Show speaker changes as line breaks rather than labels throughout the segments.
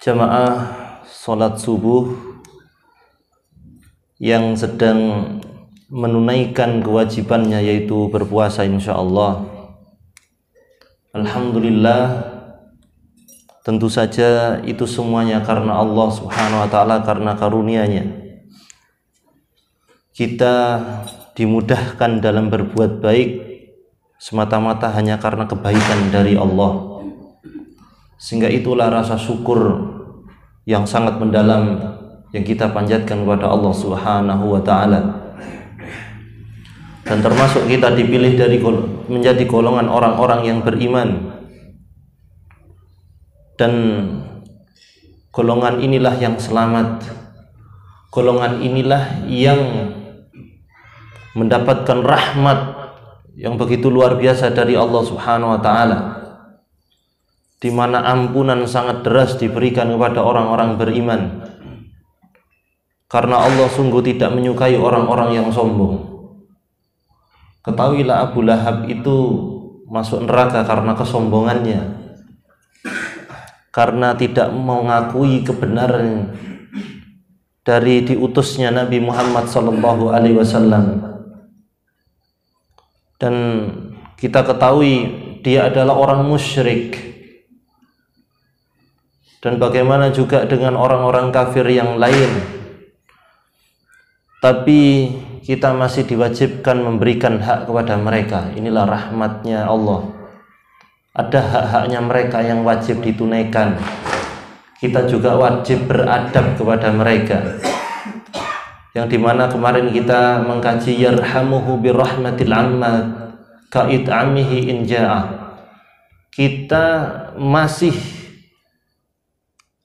Jamaah sholat subuh yang sedang menunaikan kewajibannya yaitu berpuasa insyaallah. Alhamdulillah, tentu saja itu semuanya karena Allah Subhanahu wa taala, karena karunia-Nya. Kita dimudahkan dalam berbuat baik semata-mata hanya karena kebaikan dari Allah. Sehingga itulah rasa syukur yang sangat mendalam yang kita panjatkan kepada Allah Subhanahu wa taala. Dan termasuk kita dipilih menjadi golongan orang-orang yang beriman. Dan golongan inilah yang selamat. Golongan inilah yang mendapatkan rahmat yang begitu luar biasa dari Allah Subhanahu wa taala, di mana ampunan sangat deras diberikan kepada orang-orang beriman. Karena Allah sungguh tidak menyukai orang-orang yang sombong. Ketahuilah Abu Lahab itu masuk neraka karena kesombongannya, karena tidak mengakui kebenaran dari diutusnya Nabi Muhammad SAW. Dan kita ketahui dia adalah orang musyrik. Dan bagaimana juga dengan orang-orang kafir yang lain. Tapi kita masih diwajibkan memberikan hak kepada mereka. Inilah rahmatnya Allah. Ada hak-haknya mereka yang wajib ditunaikan. Kita juga wajib beradab kepada mereka. Yang dimana kemarin kita mengkaji yarhamuhu birahmatil amma ka'it'amihi in ja'a. Kita masih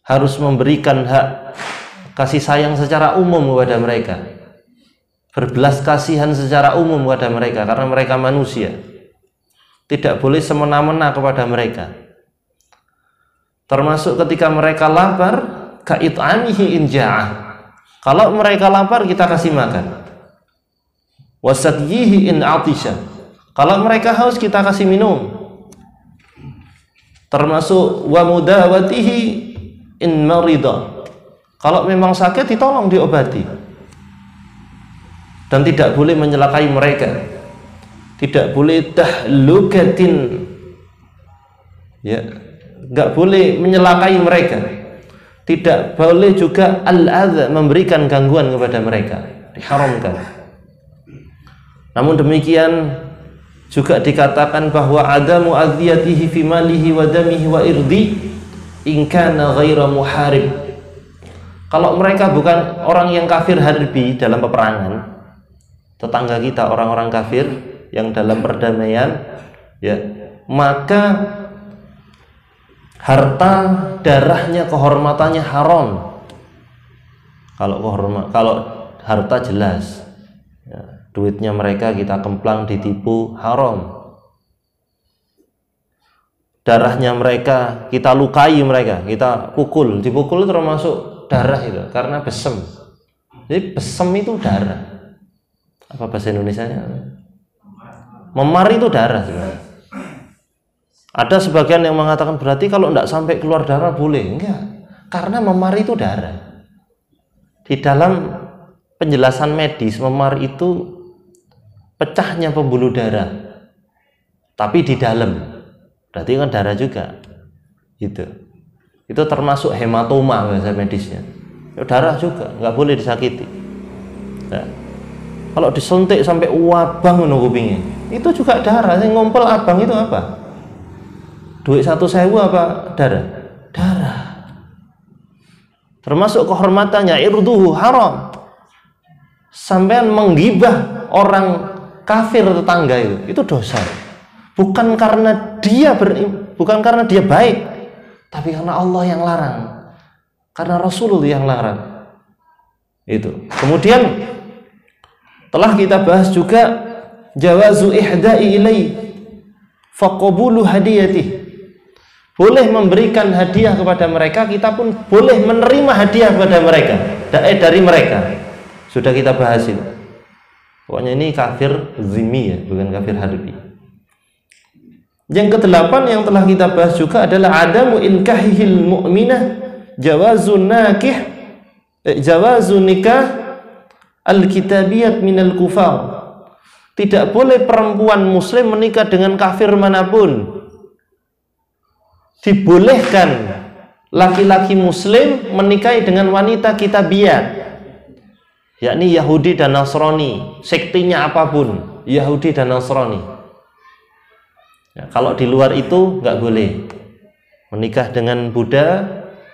harus memberikan hak kasih sayang secara umum kepada mereka, berbelas kasihan secara umum kepada mereka, karena mereka manusia. Tidak boleh semena-mena kepada mereka. Termasuk ketika mereka lapar, ka'it'amihi in ja'a. Kalau mereka lapar, kita kasih makan. Wasatyihi in atisha. Kalau mereka haus, kita kasih minum. Termasuk wa mudawatihi in marida. Kalau memang sakit, ditolong diobati. Dan tidak boleh menyelakai mereka. Tidak boleh tahlukatin, ya, nggak boleh menyelakai mereka. Tidak boleh juga al-adha, memberikan gangguan kepada mereka, diharamkan. Namun demikian juga dikatakan bahwa adamu adhiyatihi fi malihi wa damihi wa irdi in kana ghaira muharib. Kalau mereka bukan orang yang kafir harbi dalam peperangan, tetangga kita orang-orang kafir yang dalam perdamaian, ya, maka harta, darahnya, kehormatannya haram. Kalau harta jelas, ya, duitnya mereka kita kemplang, ditipu, haram. Darahnya mereka kita lukai, mereka kita pukul, dipukul termasuk darah itu, karena besem. Jadi besem itu darah. Apa bahasa Indonesianya? Memar itu darah sebenarnya. Ada sebagian yang mengatakan berarti kalau tidak sampai keluar darah boleh. Enggak, karena memar itu darah. Di dalam penjelasan medis, memar itu pecahnya pembuluh darah, tapi di dalam, berarti kan darah juga. Itu termasuk hematoma bahasa medisnya. Darah juga, nggak boleh disakiti. Nah, kalau disuntik sampai abang menunggu pingin, itu juga darah. Yang ngompol abang itu apa? Duit 1.000 apa darah? Darah. Termasuk kehormatannya, irduhu haram. Sampean menggibah orang kafir tetangga itu dosa. Bukan karena dia baik, tapi karena Allah yang larang, karena Rasulullah yang larang. Itu. Kemudian telah kita bahas juga jawazu ihda'i ilai faqabulu hadiyatih. Boleh memberikan hadiah kepada mereka, kita pun boleh menerima hadiah kepada mereka, dari mereka. Sudah kita bahas itu. Pokoknya ini kafir zimmi, ya, bukan kafir harbi. Yang kedelapan yang telah kita bahas juga adalah adamu inkahihil mu'minah jawazun nikah al-kitabiyat minal kufar. Tidak boleh perempuan muslim menikah dengan kafir manapun. Dibolehkan laki-laki muslim menikahi dengan wanita kitabiyat, yakni Yahudi dan Nasrani, sektinya apapun, Yahudi dan Nasrani. Ya, kalau di luar itu nggak boleh. Menikah dengan Buddha,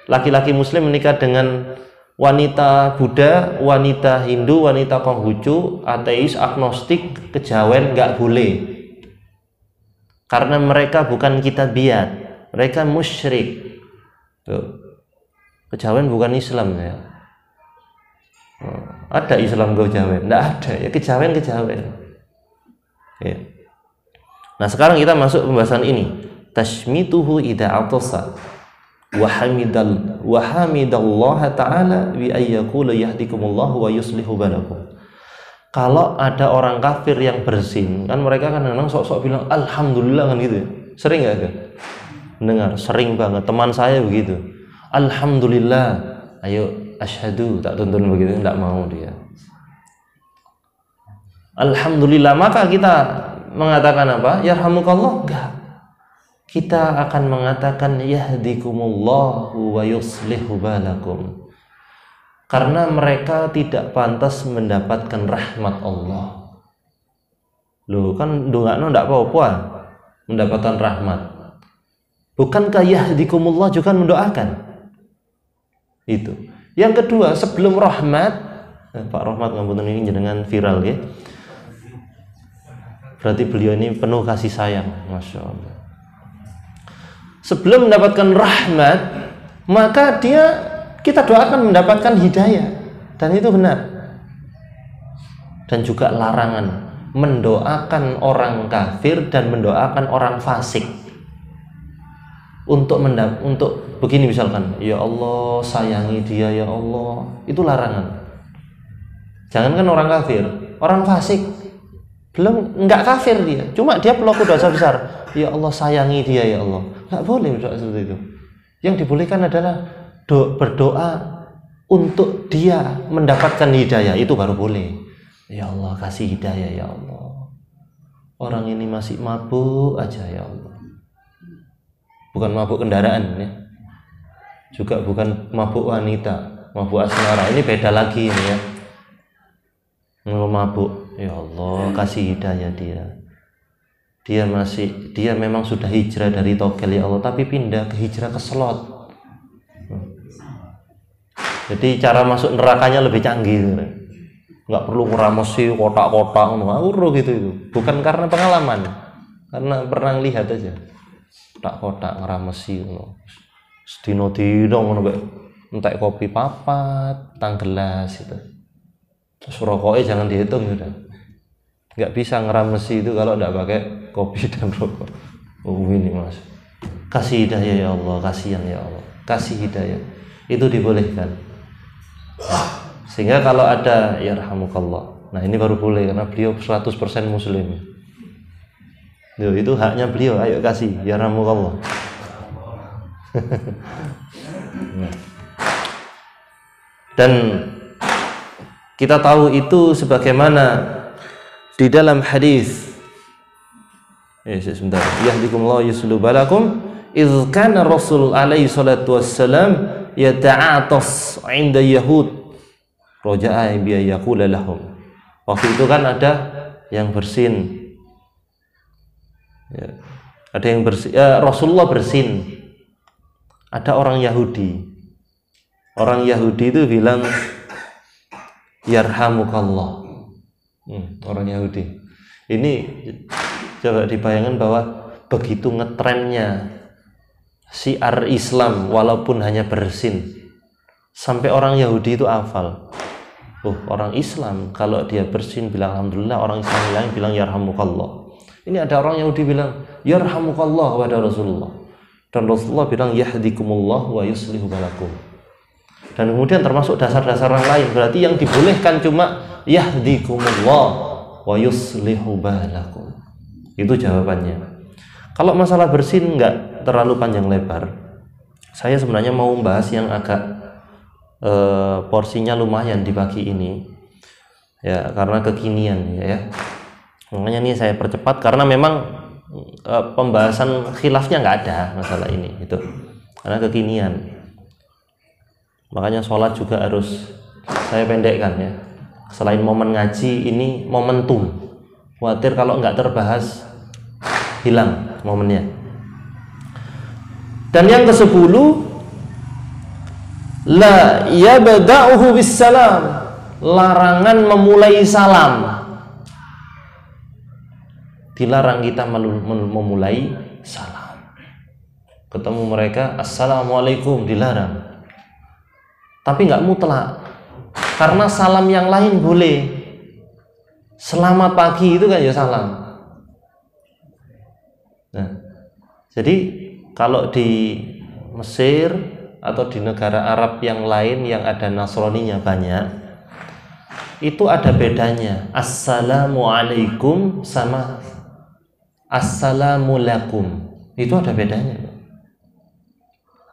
laki-laki muslim menikah dengan wanita Buddha, wanita Hindu, wanita Konghucu, ateis, agnostik, kejawen nggak boleh. Karena mereka bukan kitabiyat, mereka musyrik. Tuh. Kejawen bukan Islam ya. Ada Islam kejawen? Nggak ada ya, kejawen. Ya. Nah sekarang kita masuk pembahasan ini. Tashmituhu idza atasa wa hamidallaha ta'ala bi ayyakula yahdikumullahu wa yuslihu balakum. Kalau ada orang kafir yang bersin, kan mereka kan kadang sok-sok bilang alhamdulillah kan gitu ya. Sering nggak ada? Dengar, sering banget. Teman saya begitu. Alhamdulillah. Ayo asyhadu, tak tuntun begitu, enggak mau dia. Alhamdulillah, maka kita mengatakan apa? Yarhamukallah? Enggak. Kita akan mengatakan yahdikumullahu wa yuslihu balakum. Karena mereka tidak pantas mendapatkan rahmat Allah. Loh, kan ndongakno ndak apa-apa mendapatkan rahmat. Bukankah yahdikumullah juga mendoakan? Itu. Yang kedua, sebelum rahmat, Pak Rahmat ngapunten ini jenengan viral ya. Berarti beliau ini penuh kasih sayang, Masya Allah. Sebelum mendapatkan rahmat, maka kita doakan mendapatkan hidayah, dan itu benar. Dan juga larangan mendoakan orang kafir dan mendoakan orang fasik. Untuk begini misalkan, ya Allah sayangi dia ya Allah, itu larangan. Jangankan orang kafir, orang fasik, enggak kafir dia, cuma dia pelaku dosa besar, ya Allah sayangi dia ya Allah, nggak boleh berdoa seperti itu. Yang dibolehkan adalah berdoa untuk dia mendapatkan hidayah, itu baru boleh. Ya Allah kasih hidayah ya Allah, orang ini masih mabuk aja ya Allah. Bukan mabuk kendaraan ya, juga bukan mabuk wanita, mabuk asmara, ini beda lagi ini ya. Mabuk, ya Allah kasih hidayah dia memang sudah hijrah dari Togel ya Allah, tapi pindah ke hijrah ke Selot. Jadi cara masuk nerakanya lebih canggih, nggak perlu ngeramosi kotak-kotak ngurus gitu itu, bukan karena pengalaman, karena pernah lihat aja. Kotak-kotak ngeramesi sedino-dino ngono bae entek kopi papat tang gelas itu. Terus rokoknya jangan dihitung sudah. Enggak bisa ngeramesi itu kalau enggak pakai kopi dan rokok. Oh ini Mas. Kasih hidayah ya Allah, kasihan ya Allah. Kasih hidayah. Itu dibolehkan. Sehingga kalau ada yarhamukallah. Nah, ini baru boleh karena beliau 100% muslim. Itu haknya beliau, ayo kasih yarhamukallah. Dan kita tahu itu sebagaimana di dalam hadis. Sebentar. Yahdikumullah yuslihu balakum. Idz kana Rasul alaihi salatu wassalam yata'atas 'inda yahud raja'a bi yaqula lahum. Waktu itu kan ada yang bersin. Ya. Ada yang bersin, Rasulullah bersin. Ada orang Yahudi. Orang Yahudi itu bilang yarhamukallah. Orang Yahudi. Ini coba dibayangkan bahwa begitu ngetrennya syiar Islam walaupun hanya bersin. Sampai orang Yahudi itu hafal. Orang Islam kalau dia bersin bilang alhamdulillah, orang Islam lain bilang yarhamukallah. Ini ada orang Yahudi bilang yarhamukallah kepada Rasulullah, dan Rasulullah bilang yahdikumullah wa yuslihu balakum. Dan kemudian termasuk dasar-dasar yang lain, berarti yang dibolehkan cuma yahdikumullah wa yuslihu balakum. Itu jawabannya. Kalau masalah bersin enggak terlalu panjang lebar. Saya sebenarnya mau membahas yang agak porsinya lumayan di pagi ini, ya karena kekinian ya. Makanya nih saya percepat karena memang pembahasan khilafnya nggak ada masalah ini, gitu. Karena kekinian. Makanya sholat juga harus saya pendekkan ya. Selain momen ngaji, ini momentum. Khawatir kalau nggak terbahas hilang momennya. Dan yang ke-10, la yabda'uhu bissalam, larangan memulai salam. Dilarang kita memulai salam. Ketemu mereka, assalamualaikum, dilarang. Tapi nggak mutlak, karena salam yang lain boleh. Selamat pagi itu kan ya salam. Nah, jadi kalau di Mesir atau di negara Arab yang lain yang ada Nasraninya banyak, itu ada bedanya. Assalamualaikum sama Assalamualaikum, itu ada bedanya.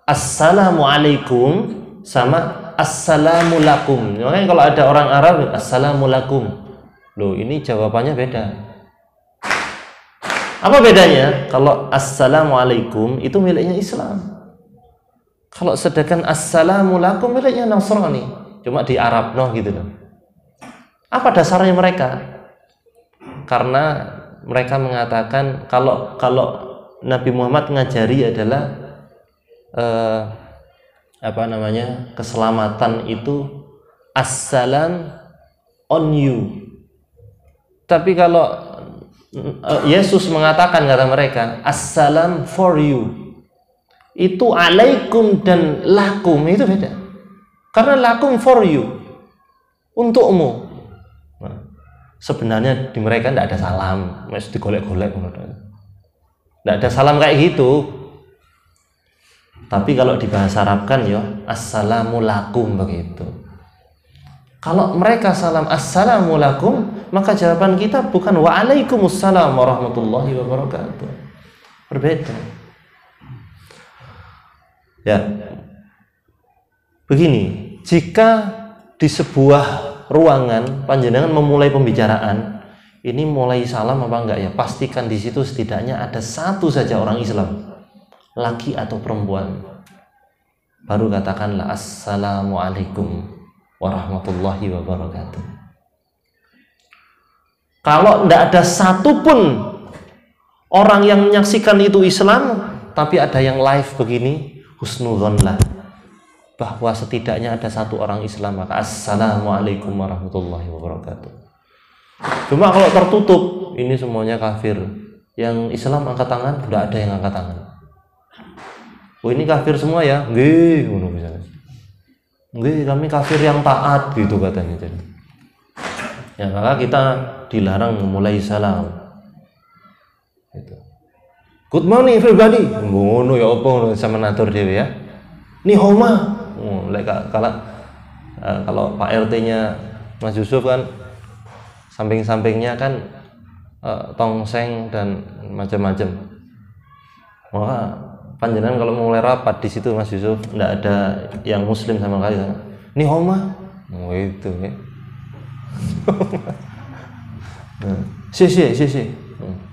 Assalamualaikum sama Assalamualaikum. Makanya kalau ada orang Arab Assalamualaikum, loh ini jawabannya beda. Apa bedanya? Kalau Assalamualaikum itu miliknya Islam. Kalau sedangkan Assalamualaikum miliknya Nasrani. Cuma di Arab gitu loh. Apa dasarnya mereka? Karena mereka mengatakan kalau Nabi Muhammad ngajari adalah keselamatan itu assalam on you. Tapi kalau Yesus mengatakan, kata mereka, assalam for you. Itu alaikum dan lakum itu beda. Karena lakum for you, untukmu. Nah, sebenarnya di mereka tidak ada salam, masih digolek-golek. Tidak ada salam kayak gitu. Tapi kalau di bahasa Arab kan ya assalamu lakum begitu. Kalau mereka salam assalamu lakum, maka jawaban kita bukan waalaikumsalam warahmatullahi wabarakatuh. Berbeda. Ya. Begini, jika di sebuah ruangan panjenengan memulai pembicaraan, ini mulai salam apa enggak ya? Pastikan di situ setidaknya ada satu saja orang Islam, laki atau perempuan. Baru katakanlah assalamualaikum warahmatullahi wabarakatuh. Kalau tidak ada satupun orang yang menyaksikan itu Islam, tapi ada yang live begini, husnudzonlah bahwa setidaknya ada satu orang Islam, maka assalamualaikum warahmatullahi wabarakatuh. Cuma kalau tertutup, ini semuanya kafir. Yang Islam angkat tangan, tidak ada yang angkat tangan. Oh ini kafir semua ya? Nggih, ngono misalnya. Nggih, kami kafir yang taat gitu katanya. Ya maka kita dilarang memulai salam. Gitu. Good morning everybody. Ngono ya apa sama natur dhewe ya. Ni homa. Kalau Pak RT-nya Mas Yusuf kan samping-sampingnya kan tongseng dan macam-macam. Maka panjenengan kalau mulai rapat di situ Mas Yusuf tidak ada yang Muslim sama sekali. Ni homa. Oh itu ya. Si.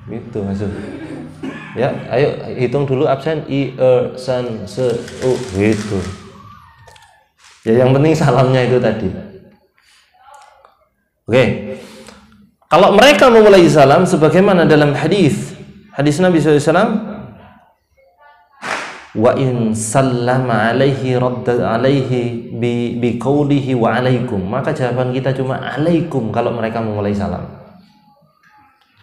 Gitu Mas Yusuf. Ya, ayo hitung dulu absen san se u gitu. Ya yang penting salamnya itu tadi. Oke. Kalau mereka memulai salam sebagaimana dalam hadis Nabi SAW, wa in sallama alaihi radda alaihi bi qawlihi wa alaikum, maka jawaban kita cuma alaikum kalau mereka memulai salam.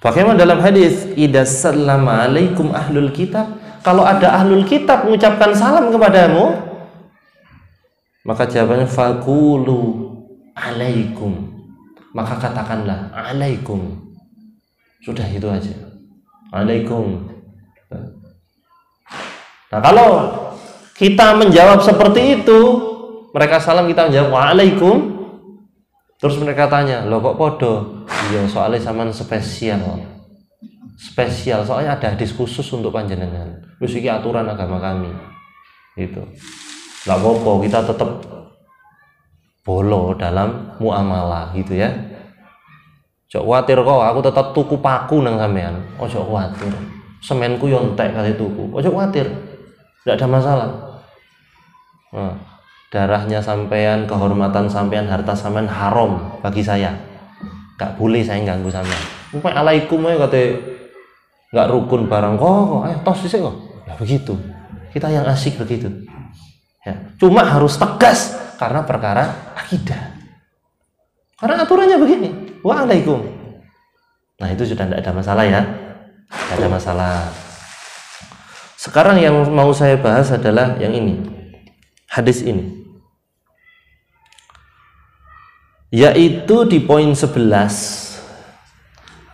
Bagaimana dalam hadis idza sallama alaikum ahlul kitab, kalau ada ahlul kitab mengucapkan salam kepadamu, maka jawabannya faqulu alaikum, maka katakanlah alaikum. Sudah itu aja, alaikum. Nah kalau kita menjawab seperti itu, mereka salam kita menjawab waalaikum, terus mereka tanya, loh kok podo? Iya soalnya zaman spesial, soalnya ada hadis khusus untuk panjenengan. Terus ini aturan agama kami. Itu nggak apa-apa, kita tetap bolo dalam muamalah gitu ya. Ojo khawatir kok aku tetap tuku paku nang sampean. Ojo khawatir. Semenku yo entek kali tuku. Ojo khawatir. Tidak ada masalah. Nah, darahnya sampean, kehormatan sampean, harta sampean haram bagi saya. Gak boleh saya ganggu sampean. Waalaikum ya kate nggak rukun barang kok. Ayo tos sih kok. Ya begitu. Kita yang asik begitu. Ya, cuma harus tegas karena perkara akidah. Karena aturannya begini. Waalaikum. Nah itu sudah tidak ada masalah ya. Tidak ada masalah. Sekarang yang mau saya bahas adalah yang ini. Hadis ini. Yaitu di poin 11.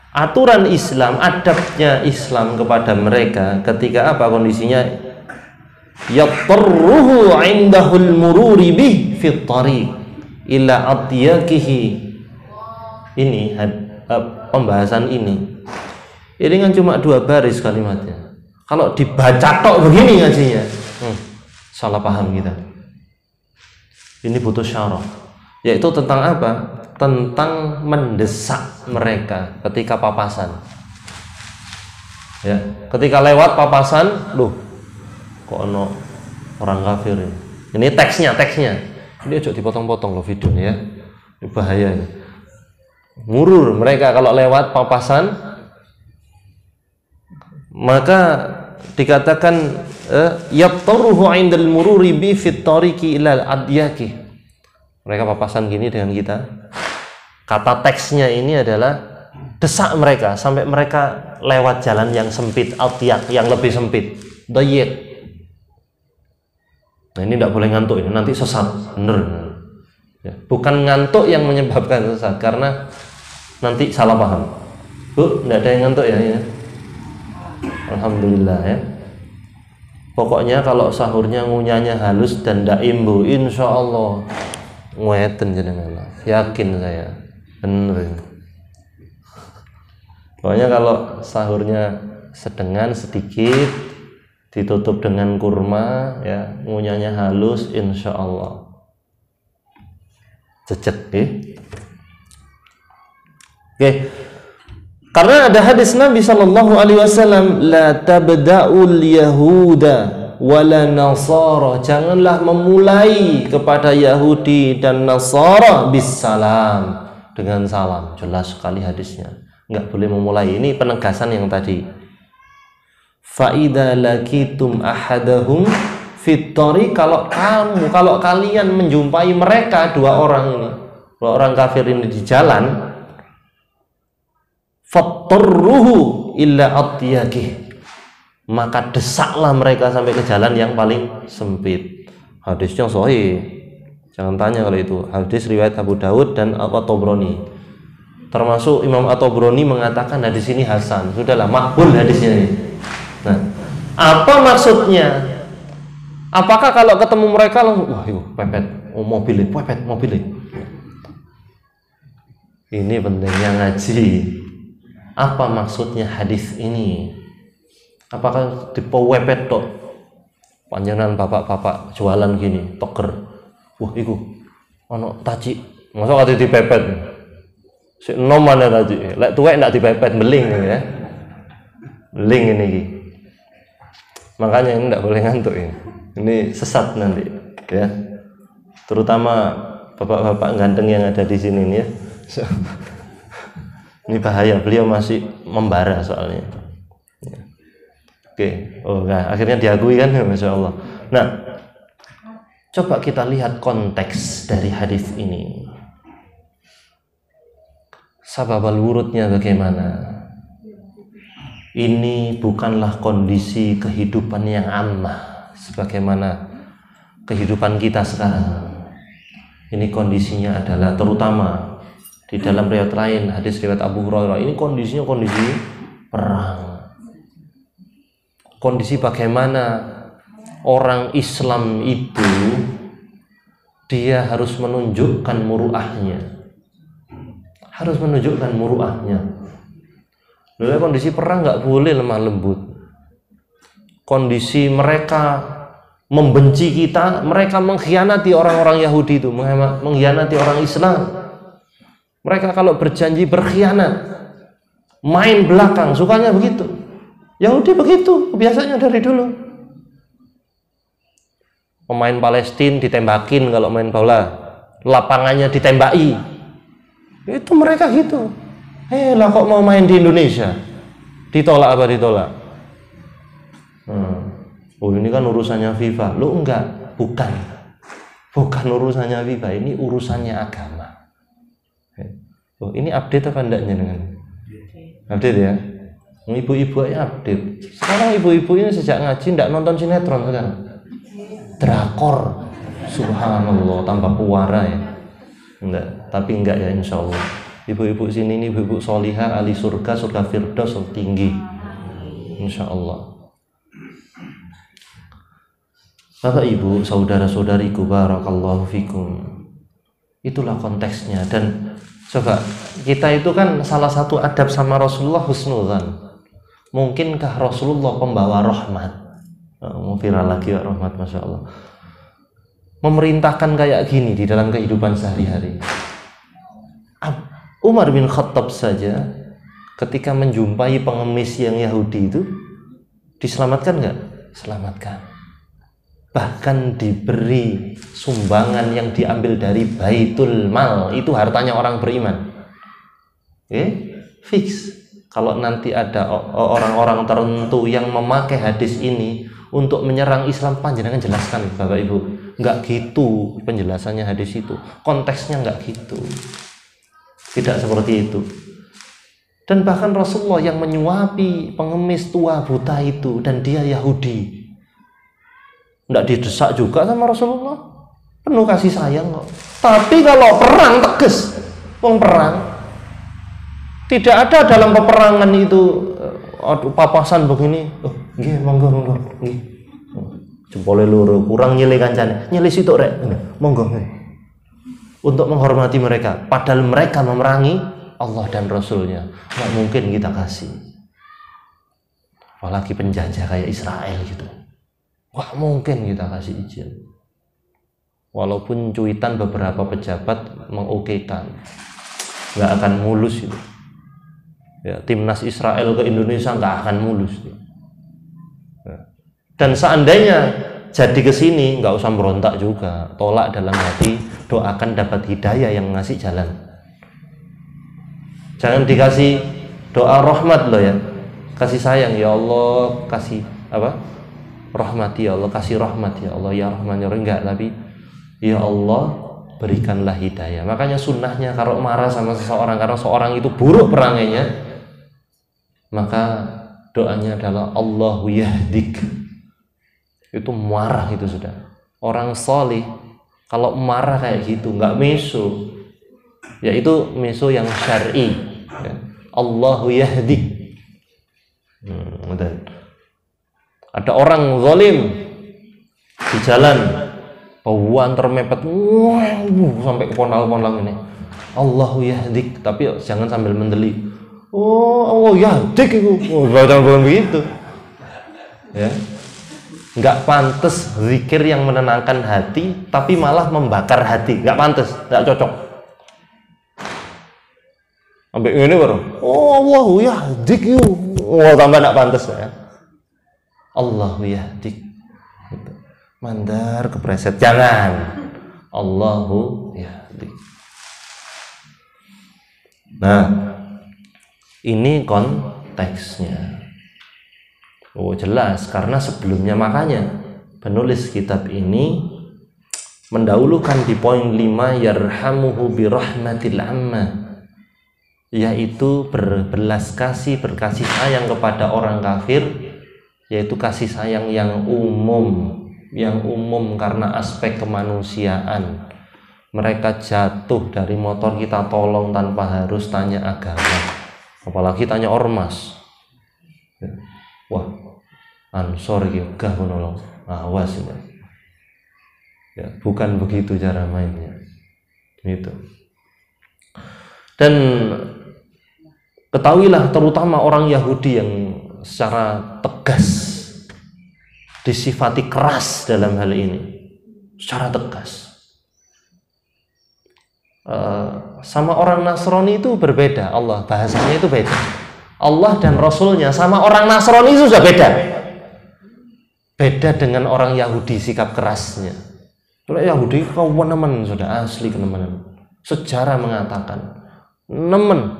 Aturan Islam, adabnya Islam kepada mereka ketika apa kondisinya? Yattarruhu indahul mururi bih fit tariq ila atyakihi. Ini pembahasan ini kan cuma 2 baris kalimatnya. Kalau dibaca tok begini ngajinya, salah paham kita. Ini butuh syarah. Yaitu tentang apa? Tentang mendesak mereka ketika papasan. Ya, ketika lewat papasan, loh, kok ono orang kafir ya? Ini teksnya. Ini ojo dipotong-potong loh videonya ya. Ini bahaya ya. Murur mereka kalau lewat papasan, maka dikatakan yattaruhu 'indal mururi bi fit tariqi ila adyaki. Mereka papasan gini dengan kita. Kata teksnya ini adalah desak mereka sampai mereka lewat jalan yang sempit, adyak, yang lebih sempit, dayyik. Nah ini tidak boleh ngantuk, ini nanti sesat, bener. Ya, bukan ngantuk yang menyebabkan sesat, karena nanti salah paham. Bu, tidak ada yang ngantuk ya, ya. Alhamdulillah ya. Pokoknya kalau sahurnya ngunyahnya halus dan tidak imbu, insya Allah ngeten jenengan. Yakin saya, bener. Pokoknya kalau sahurnya sedengan sedikit, ditutup dengan kurma, ya, ngunyahnya halus, insya Allah. Cecet, Oke. Karena ada hadis Nabi Shallallahu Alaihi Wasallam, la tabda'ul yahuda wala nasara, janganlah memulai kepada Yahudi dan Nasara bisalam, dengan salam. Jelas sekali hadisnya, nggak boleh memulai. Ini penegasan yang tadi. Faida lakitum ahadahum fitori, kalau kalian menjumpai mereka dua orang kafir ini di jalan, fattarruhu illa atyakih, maka desaklah mereka sampai ke jalan yang paling sempit. Hadisnya sahih, jangan tanya kalau itu hadis riwayat Abu Daud dan At-Tabrani. Termasuk Imam At-Tabrani mengatakan hadis ini hasan. Sudahlah, makbul hadisnya ini. Nah, apa maksudnya? Apakah kalau ketemu mereka langsung wah itu pepet, pepet mobil. Ini pentingnya ngaji. Apa maksudnya hadis ini? Apakah dipewepet tok? Panjenengan bapak-bapak jualan gini, toker. Wah, iku ono taci. Masa kate dipepet? Sik enom mana taci. Lek tuwek ndak dipepet beling ya. Beling ini iki. Makanya ini ndak boleh ngantuk ini. Ini sesat nanti, ya. Terutama bapak-bapak ganteng yang ada di sini nih ya. Ini bahaya, beliau masih membara soalnya. Oke, oh nah, akhirnya diakui kan, masya Allah. Nah, coba kita lihat konteks dari hadis ini. Sababal wurudnya bagaimana? Ini bukanlah kondisi kehidupan yang ammah sebagaimana kehidupan kita sekarang. Ini kondisinya adalah terutama di dalam riwayat lain, hadis riwayat Abu Hurairah, ini kondisinya kondisi perang. Kondisi bagaimana orang Islam itu dia harus menunjukkan muruahnya. Harus menunjukkan muruahnya. Lalu kondisi perang nggak boleh lemah lembut. Kondisi mereka membenci kita, mereka mengkhianati orang-orang Yahudi itu, mengkhianati orang Islam. Mereka kalau berjanji berkhianat, main belakang, sukanya begitu. Yahudi begitu, biasanya dari dulu. Pemain Palestina ditembakin kalau main bola, lapangannya ditembaki. Itu mereka gitu. Lah kok mau main di Indonesia? Ditolak apa ditolak? Oh ini kan urusannya FIFA. Lo enggak, bukan urusannya FIFA, ini urusannya agama. Oh ini update apa enggaknya dengan? Update ya. Ibu-ibu aja update. Sekarang ibu-ibu ini sejak ngaji enggak nonton sinetron sekarang. Drakor. Subhanallah, tambah puara ya. Enggak ya insya Allah. Ibu-ibu sini ini ibu-ibu solihah, ahli surga firdaus tinggi. Insya Allah. Bapak Ibu, saudara-saudariku, barakallahu fikum. Itulah konteksnya. Dan coba, kita itu kan salah satu adab sama Rasulullah husnudzan. Mungkinkah Rasulullah pembawa rahmat? Mau viral lagi ya rahmat, Masya Allah. Memerintahkan kayak gini di dalam kehidupan sehari-hari. Umar bin Khattab saja ketika menjumpai pengemis yang Yahudi itu diselamatkan nggak? Selamatkan. Bahkan diberi sumbangan yang diambil dari Baitul Mal, itu hartanya orang beriman. Fix. Kalau nanti ada orang-orang tertentu yang memakai hadis ini untuk menyerang Islam, panjenengan jelaskan Bapak Ibu. Nggak gitu penjelasannya hadis itu. Konteksnya nggak gitu. Tidak seperti itu. Dan bahkan Rasulullah yang menyuapi pengemis tua buta itu, dan dia Yahudi. Nggak didesak juga sama Rasulullah. Penuh kasih sayang kok. Tapi kalau perang tegas. Perang. Tidak ada dalam peperangan itu papasan begini. Nggih, monggo. Nggih. Jempole loro, kurang nyile kancane. Nyile sitok rek. Monggo. Untuk menghormati mereka. Padahal mereka memerangi Allah dan Rasulnya. Nggak mungkin kita kasih. Apalagi penjajah kayak Israel gitu. Nggak mungkin kita kasih izin. Walaupun cuitan beberapa pejabat mengokekan, nggak akan mulus itu. Ya, timnas Israel ke Indonesia nggak akan mulus. Ya. Dan seandainya jadi ke sini, nggak usah berontak juga, tolak dalam hati, doakan dapat hidayah yang ngasih jalan. Jangan dikasih doa rahmat loh ya, kasih sayang ya Allah, kasih apa? Rahmati ya Allah, kasih rahmat ya Allah, ya Rahman ya Rahim, enggak, tapi ya Allah berikanlah hidayah. Makanya sunnahnya kalau marah sama seseorang karena seorang itu buruk perangainya, maka doanya adalah Allahu yahdik. Itu marah itu sudah. Orang solih kalau marah kayak gitu nggak meso, yaitu meso yang syar'i. Ya. Allahu yahdik. Ada orang zalim di jalan, bauan termepet, sampai ke ponal-ponal ini. Allahu yahdik, tapi jangan sambil mendeli. Oh, Allah yahdik itu. Jangan begitu. Ya. Nggak pantas zikir yang menenangkan hati, tapi malah membakar hati. Nggak pantas, nggak cocok. Sampai ini baru. Oh, Allahu yahdik itu. Oh, tambah nggak pantas ya. Allahu yahdik. Mandar kepreset, jangan. Allahu yahdik. Nah, ini konteksnya. Oh jelas, karena sebelumnya makanya penulis kitab ini mendahulukan di poin 5 yarhamuhu birahmatil amma, yaitu berbelas kasih, berkasih sayang kepada orang kafir, yaitu kasih sayang yang umum karena aspek kemanusiaan. Mereka jatuh dari motor, kita tolong tanpa harus tanya agama, apalagi tanya ormas. Wah, Ansor gak menolong, awas ya, bukan begitu cara mainnya gitu. Dan ketahuilah terutama orang Yahudi yang secara tegas disifati keras dalam hal ini secara tegas. Sama orang Nasrani itu berbeda, Allah bahasanya itu beda. Allah dan Rasulnya sama orang Nasrani itu sudah beda. Beda dengan orang Yahudi sikap kerasnya. Kalau Yahudi kau nemen sudah asli kenemenan. Sejarah mengatakan nemen.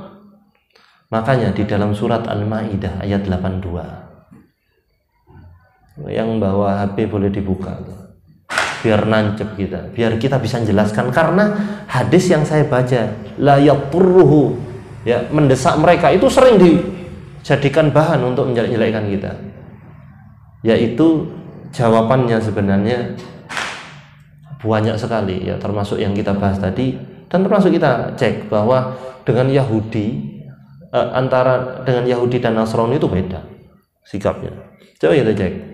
Makanya di dalam surat Al-Maidah ayat 82. Yang bawa HP boleh dibuka tuh. Biar nancep kita, biar kita bisa menjelaskan, karena hadis yang saya baca la yaqurruhu, ya, mendesak mereka itu sering dijadikan bahan untuk menjelek-jelekkan kita, yaitu jawabannya sebenarnya banyak sekali, ya, termasuk yang kita bahas tadi, dan termasuk kita cek bahwa dengan Yahudi antara dengan Yahudi dan Nasrani itu beda sikapnya. Coba kita cek.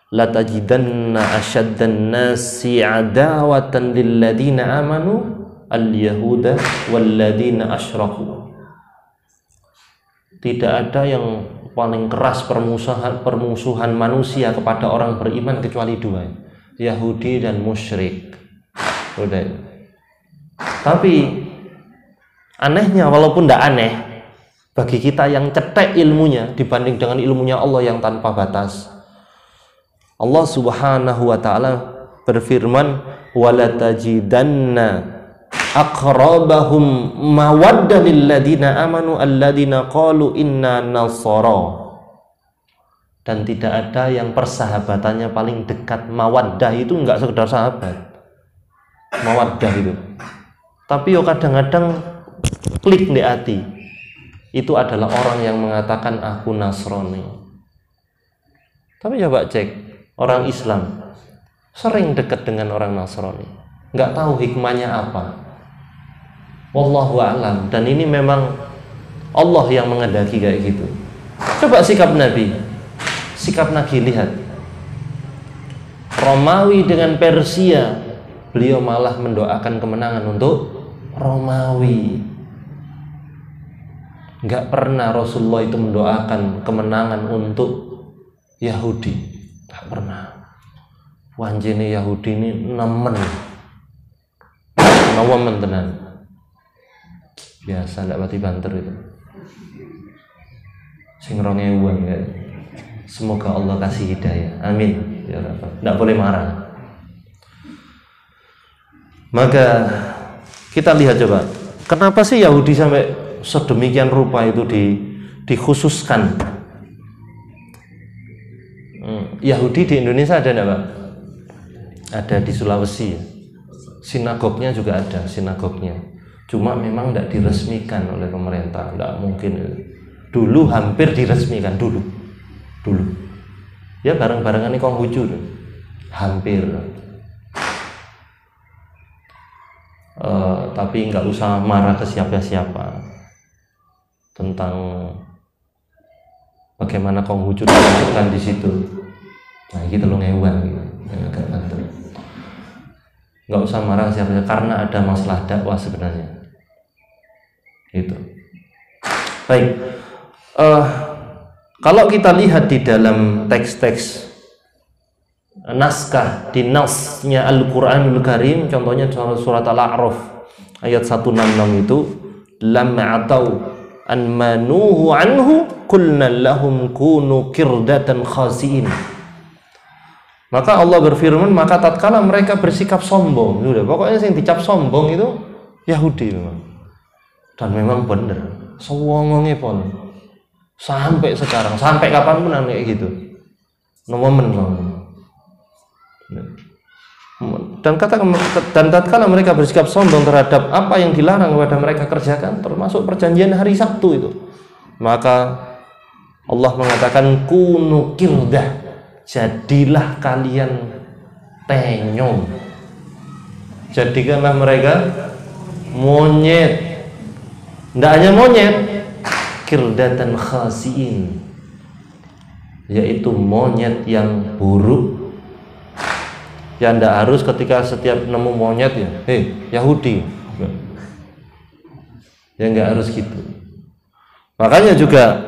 La tajidanna asyaddan nasi adawatan lilladina amanu al-yahuda walladina asyraku. Tidak ada yang paling keras permusuhan manusia kepada orang beriman kecuali dua, Yahudi dan musyrik. Udah. Tapi anehnya, walaupun tidak aneh bagi kita yang cetek ilmunya dibanding dengan ilmunya Allah yang tanpa batas, Allah Subhanahu wa taala berfirman, wala tajidanna aqrabahum mawaddah lil ladina amanu alladina qalu inna nasara. Dan tidak ada yang persahabatannya paling dekat. Mawaddah itu enggak sekedar sahabat, mawaddah itu, tapi yo kadang-kadang klik di hati, itu adalah orang yang mengatakan aku Nasrani. Tapi coba cek, orang Islam sering dekat dengan orang Nasrani, nggak tahu hikmahnya apa. Wallahu a'lam. Dan ini memang Allah yang menghendaki kayak gitu. Coba sikap Nabi lihat. Romawi dengan Persia, beliau malah mendoakan kemenangan untuk Romawi. Nggak pernah Rasulullah itu mendoakan kemenangan untuk Yahudi. Nggak pernah. Wanjene Yahudi ini nemen tenan. Biasa ndak pati banter itu. Sing 2000-an ya. Semoga Allah kasih hidayah. Amin. Ya Rabb. Ndak boleh marah. Maka kita lihat coba, kenapa sih Yahudi sampai sedemikian rupa itu dikhususkan? Yahudi di Indonesia ada enggak, Pak? Ada di Sulawesi. Sinagognya juga ada, sinagognya. Cuma memang tidak diresmikan oleh pemerintah, tidak mungkin. Dulu hampir diresmikan dulu. Ya bareng-barengan ini Konghucu, hampir. Tapi nggak usah marah ke siapa-siapa tentang bagaimana Konghucu dimasukkan di situ. Nah, gitu loh ngewan gitu. Nggak usah marah siapa, karena ada masalah dakwah sebenarnya. Gitu. Baik. Kalau kita lihat di dalam teks-teks naskah di nasnya Al-Quranul Karim, contohnya surat Al-A'raf ayat 166 itu, lam atau an manuhu anhu qulna lahum kunu qirdatan khasiin. Maka Allah berfirman, maka tatkala mereka bersikap sombong, udah pokoknya yang dicap sombong itu Yahudi memang. Dan memang benar, sewongongnya pol. Sampai sekarang, sampai kapanpun kayak gitu. Nomen. Dan tatkala mereka bersikap sombong terhadap apa yang dilarang kepada mereka kerjakan, termasuk perjanjian hari Sabtu itu, maka Allah mengatakan kunu qirdah, jadilah kalian tenyong, jadikanlah mereka monyet. Tidak hanya monyet, qirdatan khasiin, yaitu monyet yang buruk. Ya tidak harus ketika setiap nemu monyet ya, Yahudi. Ya nggak harus gitu. Makanya juga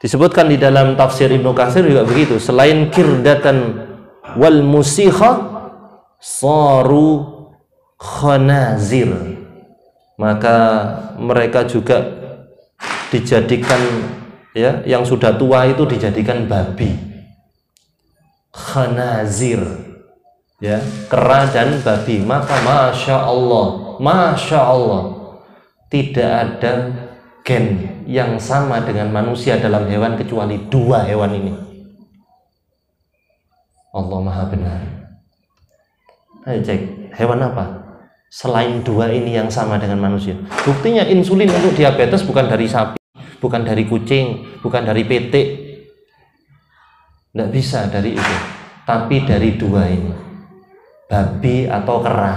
Disebutkan di dalam tafsir Ibnu Katsir juga begitu. Selain kirdatan wal musikha saru khanazir, maka mereka juga dijadikan, ya, yang sudah tua itu dijadikan babi, khanazir, ya, kera dan babi. Maka masya Allah, tidak ada gen yang sama dengan manusia dalam hewan kecuali dua hewan ini. Allah Maha benar. Ayo cek, hewan apa selain dua ini yang sama dengan manusia? Buktinya insulin untuk diabetes bukan dari sapi, bukan dari kucing, bukan dari pitik, nggak bisa dari itu, tapi dari dua ini, babi atau kera.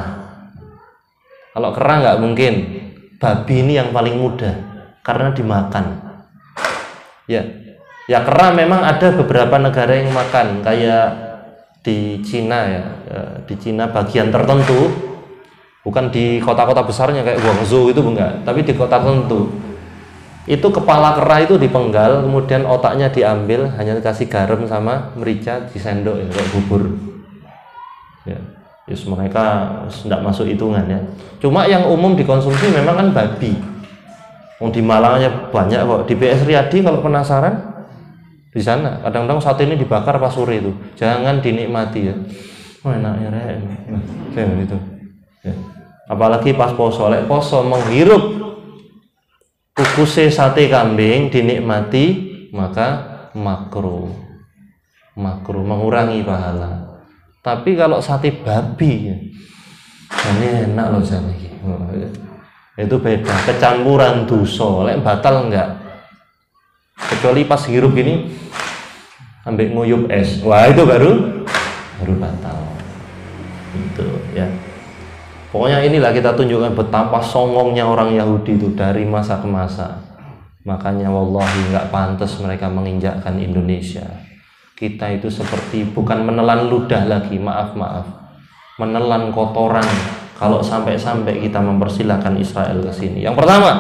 Kalau kera nggak mungkin, babi ini yang paling mudah karena dimakan. Ya kera memang ada beberapa negara yang makan, kayak di Cina, ya, di Cina bagian tertentu, bukan di kota-kota besarnya kayak Guangzhou itu enggak, tapi di kota tertentu itu kepala kera itu dipenggal, kemudian otaknya diambil, hanya dikasih garam sama merica di sendok, ya, kayak bubur. Ya, yes, mereka tidak masuk hitungan, ya. Cuma yang umum dikonsumsi memang kan babi. Di Malangnya banyak kok, di PS Riyadi kalau penasaran. Di sana kadang-kadang sate ini dibakar pas sore itu, jangan dinikmati, ya. Oh, enaknya kayak gitu, ya. Apalagi pas poso, lek poso menghirup kukusnya sate kambing dinikmati, maka makruh, mengurangi pahala. Tapi kalau sate babi, ya, ini enak loh sana, itu beda, kecampuran dosa, lek batal enggak. Kecuali pas hirup gini ambil nguyup es, wah itu baru batal. Itu, ya. Pokoknya inilah kita tunjukkan betapa songongnya orang Yahudi itu dari masa ke masa. Makanya wallahi nggak pantas mereka menginjakkan Indonesia. Kita itu seperti bukan menelan ludah lagi, maaf, menelan kotoran kalau sampai kita mempersilahkan Israel ke sini. Yang pertama,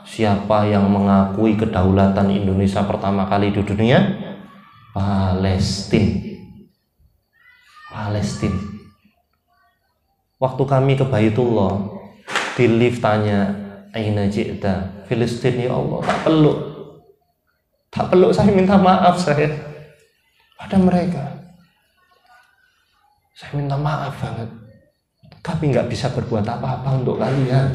siapa yang mengakui kedaulatan Indonesia pertama kali di dunia? Palestina. Waktu kami ke Baitullah, di lift tanya, aina ji'ta? Filistin, ya Allah, tak peluk, saya minta maaf saya pada mereka. Saya minta maaf banget. Kami nggak bisa berbuat apa-apa untuk kalian.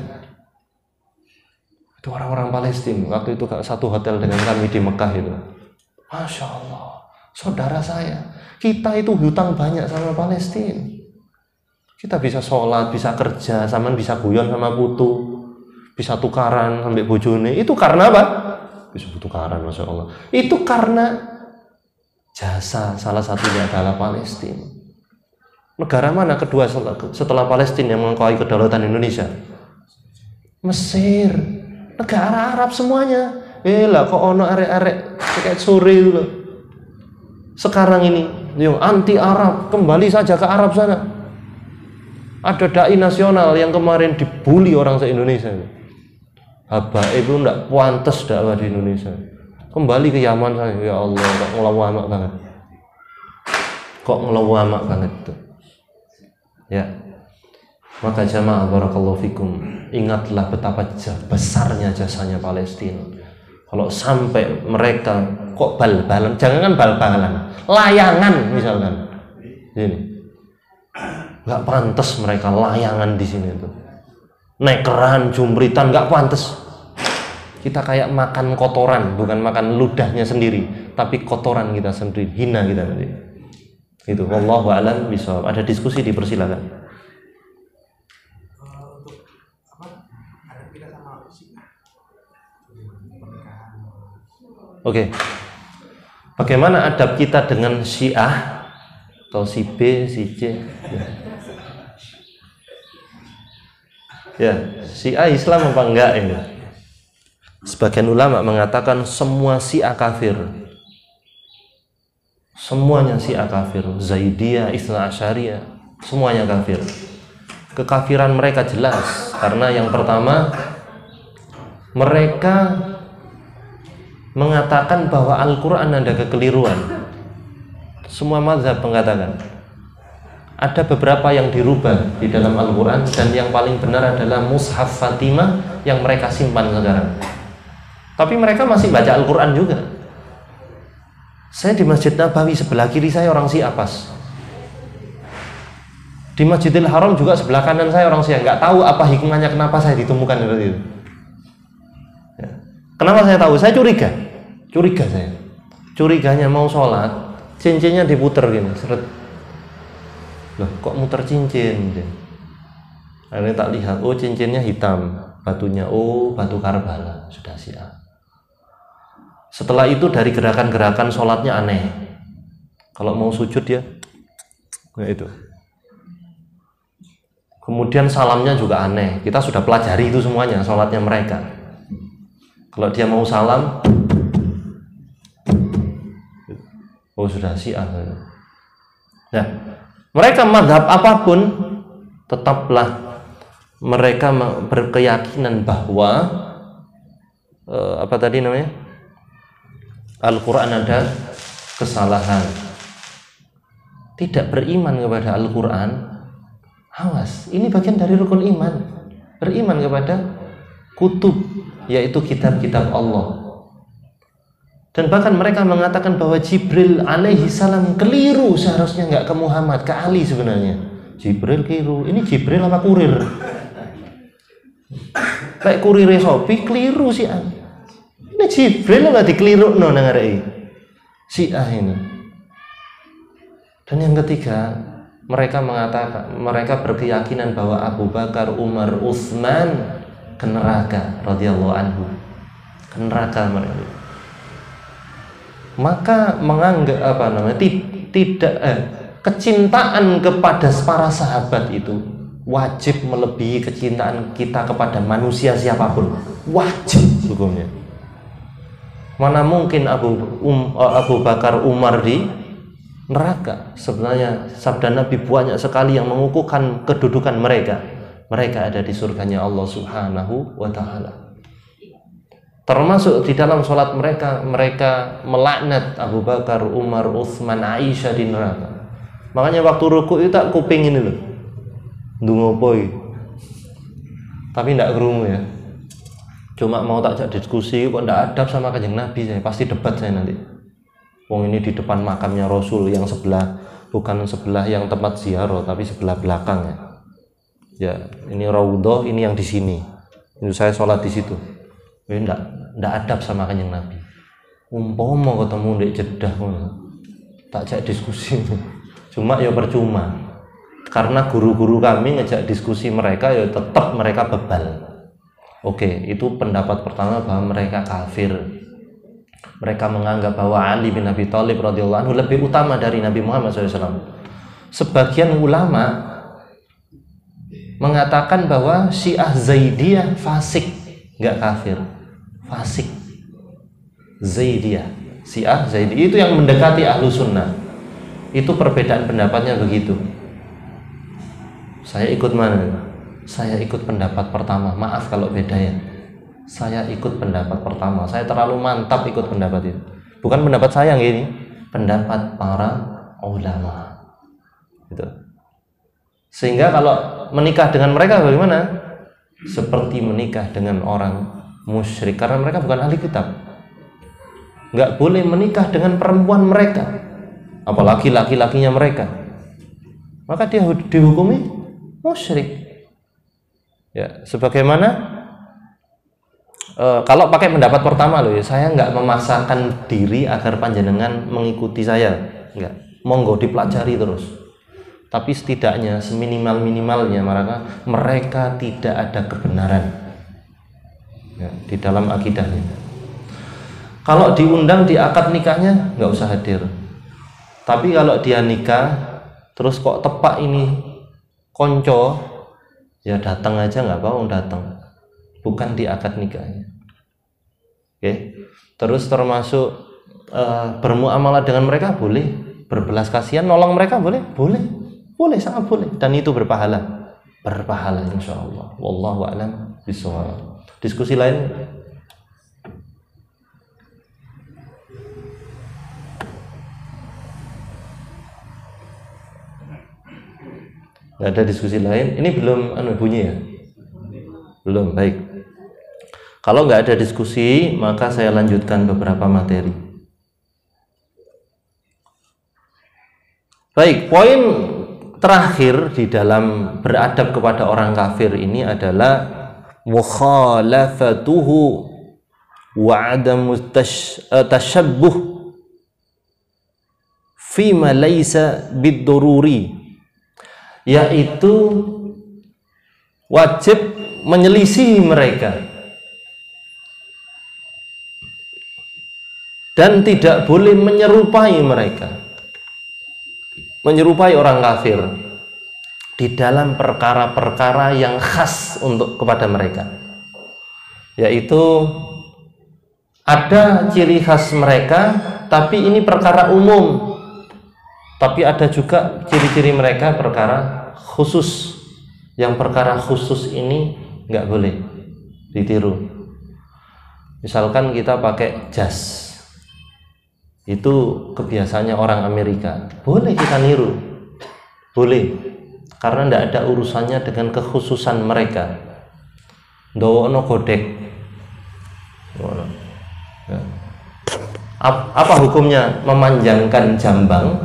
Itu orang-orang Palestina. Waktu itu satu hotel dengan kami di Mekah itu. Masya Allah, saudara saya, kita itu hutang banyak sama Palestina. Kita bisa sholat, bisa kerja, sama bisa guyon sama putu, bisa tukaran sampai bojone. Itu karena apa? Bisa tukaran, Masya Allah. Itu karena jasa salah satunya adalah Palestina. Negara mana kedua setelah Palestina yang mengakui kedaulatan Indonesia? Mesir. Negara Arab semuanya. Lah kok ono arek-arek kayak sore itu loh. Sekarang ini yang anti Arab, kembali saja ke Arab sana. Ada dai nasional yang kemarin dibully orang se-Indonesia. Habaib itu enggak pantas dakwah di Indonesia. Kembali ke Yaman saya. Ya Allah, kok ngelawamak banget tuh. Ya. Maka jamaah barakallahu fikum, ingatlah betapa besarnya jasanya Palestina. Kalau sampai mereka kok bal-balan, jangan bal-balan, layangan misalkan. Ini nggak pantas mereka layangan di sini tuh. Nekeran, jumritan, nggak pantas. Kita kayak makan kotoran, bukan makan ludahnya sendiri, tapi kotoran kita sendiri, hina kita nanti. Itu wallahu a'lam bishawab. Ada diskusi, dipersilakan. Oke. Bagaimana adab kita dengan Syiah atau si B, si C? Ya, Syiah Islam apa enggak ini? Sebagian ulama mengatakan semua Syiah kafir. Semuanya Syiah kafir. Zaidiyah, Itsna Asyariyah, semuanya kafir. Kekafiran mereka jelas karena yang pertama, mereka mengatakan bahwa Al-Quran ada kekeliruan. Semua mazhab mengatakan ada beberapa yang dirubah di dalam Al-Quran, dan yang paling benar adalah Mushaf Fatimah yang mereka simpan sekarang. Tapi mereka masih baca Al-Quran juga. Saya di Masjid Nabawi, sebelah kiri saya orang Syiah pas. Di Masjidil Haram juga sebelah kanan saya orang Syiah. Nggak tahu apa hikmahnya, kenapa saya ditemukan seperti itu. Ya. Kenapa saya tahu? Saya curiga saya. Curiganya mau sholat, cincinnya diputer gini, seret. Loh, kok muter cincin? Akhirnya tak lihat, oh cincinnya hitam, batunya, oh batu Karbala, sudah Syiah. Setelah itu dari gerakan-gerakan sholatnya aneh. Kalau mau sujud ya, itu. Kemudian salamnya juga aneh. Kita sudah pelajari itu semuanya, sholatnya mereka. Kalau dia mau salam, oh sudah Syiah. Nah, mereka mazhab apapun, tetaplah mereka berkeyakinan bahwa apa tadi namanya? Al-Quran ada kesalahan. Tidak beriman kepada Al-Quran, awas, ini bagian dari rukun iman. Beriman kepada kutub, yaitu kitab-kitab Allah. Dan bahkan mereka mengatakan bahwa Jibril alaihi salam keliru, seharusnya nggak ke Muhammad, ke Ali sebenarnya. Jibril keliru. Ini Jibril apa kurir? Kayak kurir Sopi keliru sih. Ini Jibril lah dikeliru no nengarai Syiah ini. Dan yang ketiga, mereka berkeyakinan bahwa Abu Bakar, Umar, Utsman ke neraka radhiyallahu anhu, ke neraka mereka. Maka menganggap tidak kecintaan kepada para sahabat itu wajib melebihi kecintaan kita kepada manusia siapapun, wajib hukumnya. Mana mungkin Abu Bakar, Umar di neraka? Sebenarnya sabda Nabi banyak sekali yang mengukuhkan kedudukan mereka. Mereka ada di surganya Allah Subhanahu wa ta'ala. Termasuk di dalam sholat mereka melaknat Abu Bakar, Umar, Utsman, Aisyah di neraka. Makanya waktu ruku itu tak kuping ini loh, ndungopoi, tapi tidak kerungu ya. Cuma mau takjak diskusi, kok tidak adab sama kanjeng Nabi, saya pasti debat saya nanti. Wong ini di depan makamnya Rasul yang sebelah, bukan sebelah yang tempat ziarah, tapi sebelah belakang ya. Ya, ini Raudhah, ini yang di sini. Ini saya sholat di situ. Ini tidak adab sama kanjeng Nabi. Umpama ketemu di Jeddah, takjak diskusi. Cuma ya percuma. Karena guru-guru kami ngejak diskusi mereka, ya tetap mereka bebal. Oke, itu pendapat pertama bahwa mereka kafir. Mereka menganggap bahwa Ali bin Abi Thalib radhiyallahu anhu lebih utama dari Nabi Muhammad SAW. Sebagian ulama mengatakan bahwa Syiah Zaidiyah fasik, nggak kafir, fasik. Zaidiyah, Syiah Zaidiyah itu yang mendekati ahlu sunnah. Itu perbedaan pendapatnya begitu. Saya ikut mana? Saya ikut pendapat pertama. Maaf kalau beda ya. Saya ikut pendapat pertama. Saya terlalu mantap ikut pendapat itu. Bukan pendapat saya yang ini, pendapat para ulama. Gitu. Sehingga kalau menikah dengan mereka bagaimana? Seperti menikah dengan orang musyrik, karena mereka bukan ahli kitab. Nggak boleh menikah dengan perempuan mereka, apalagi laki-lakinya mereka. Maka dia dihukumi musyrik. Ya, sebagaimana kalau pakai pendapat pertama loh ya, saya nggak memaksakan diri agar panjenengan mengikuti saya, nggak. Monggo dipelajari terus. Tapi setidaknya seminimal-minimalnya mereka tidak ada kebenaran ya, di dalam akidahnya. Kalau diundang di akad nikahnya nggak usah hadir. Tapi kalau dia nikah terus kok tepak ini konco, ya datang aja nggak apa-apa, datang. Bukan di akad nikahnya. Oke. Terus termasuk bermuamalah dengan mereka boleh, berbelas kasihan, nolong mereka boleh, sangat boleh, dan itu berpahala insyaallah. Wallahu a'lam bishawab. Diskusi lain? Nggak ada diskusi lain. Ini belum bunyi ya? Belum, baik. Kalau nggak ada diskusi, maka saya lanjutkan beberapa materi. Baik, poin terakhir di dalam beradab kepada orang kafir ini adalah mukhalafatuhu wa adamu tashabbuh fima laisa bid-dururi, yaitu wajib menyelisihi mereka dan tidak boleh menyerupai mereka, menyerupai orang kafir di dalam perkara-perkara yang khas untuk kepada mereka, yaitu ada ciri khas mereka tapi ini perkara umum, tapi ada juga ciri-ciri mereka perkara khusus. Yang perkara khusus ini nggak boleh ditiru. Misalkan kita pakai jas, itu kebiasaannya orang Amerika, boleh kita niru, boleh, karena nggak ada urusannya dengan kekhususan mereka. Dowono godek, apa hukumnya memanjangkan jambang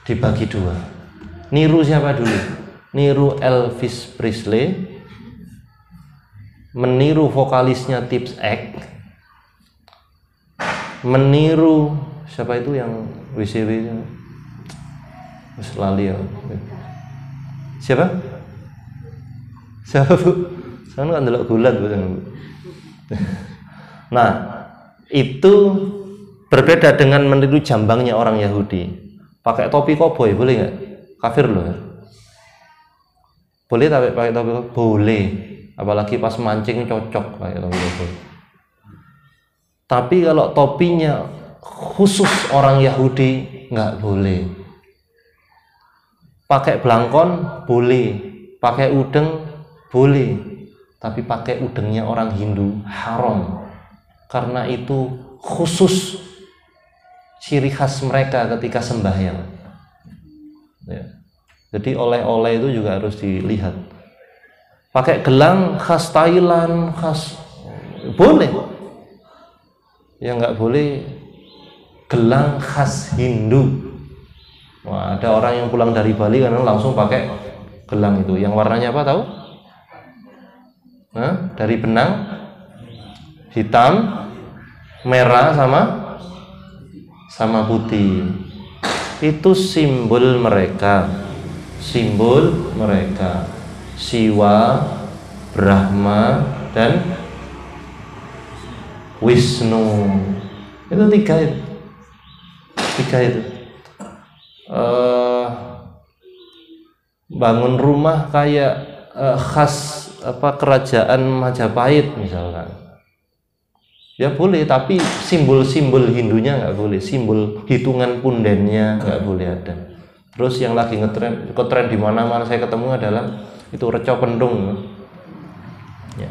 dibagi dua? Niru siapa dulu? Niru Elvis Presley, meniru vokalisnya Tips X, meniru siapa itu yang WCW itu? Lali ya. Siapa? Siapa Bu? Saya kan delok gulat Bu. Nah, itu berbeda dengan meniru jambangnya orang Yahudi. Pakai topi koboi boleh nggak? Kafir loh ya. Boleh tapi pakai topi koboi? Boleh. Apalagi pas mancing cocok pakai topi koboi. Tapi kalau topinya khusus orang Yahudi nggak boleh. Pakai belangkon boleh, pakai udeng boleh, tapi pakai udengnya orang Hindu haram, karena itu khusus ciri khas mereka ketika sembahyang. Ya. Jadi oleh-oleh itu juga harus dilihat. Pakai gelang khas Thailand, khas boleh. Yang nggak boleh gelang khas Hindu. Wah, ada orang yang pulang dari Bali karena langsung pakai gelang itu. Yang warnanya apa tahu? Nah, dari benang hitam, merah sama putih. Itu simbol mereka. Simbol mereka. Siwa, Brahma, dan Wisnu. Itu tiga itu. Bangun rumah kayak khas kerajaan Majapahit misalkan, ya boleh, tapi simbol-simbol Hindunya nggak boleh, simbol hitungan pundennya nggak boleh ada. Terus yang lagi ngetren di mana-mana saya ketemu adalah itu reco pendung, ya.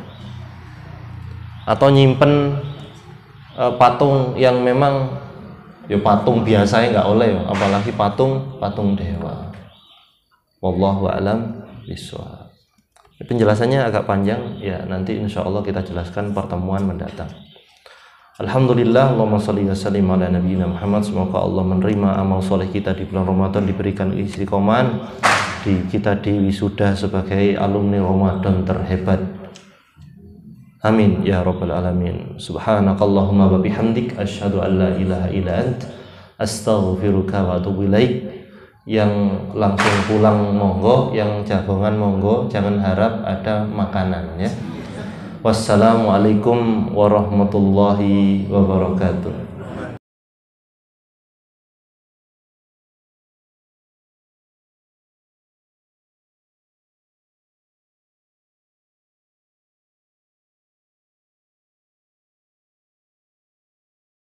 Atau nyimpen patung yang memang ya patung biasa nggak oleh, apalagi patung dewa. Wallahu a'lam bishawab. Penjelasannya agak panjang, ya nanti insya Allah kita jelaskan pertemuan mendatang. Alhamdulillah, Allahumma sholli wa sallim ala nabiyina Muhammad. Semoga Allah menerima amal soleh kita di bulan Ramadan, diberikan istiqomah, kita diwisuda sebagai alumni Ramadan terhebat. Amin ya rabbal alamin. Subhanakallahumma wa bihamdik asyhadu an la ilaha illa ant astaghfiruka wa atubu ilaik. Yang langsung pulang monggo, yang jagongan monggo, jangan harap ada makanan ya. Wassalamualaikum warahmatullahi wabarakatuh.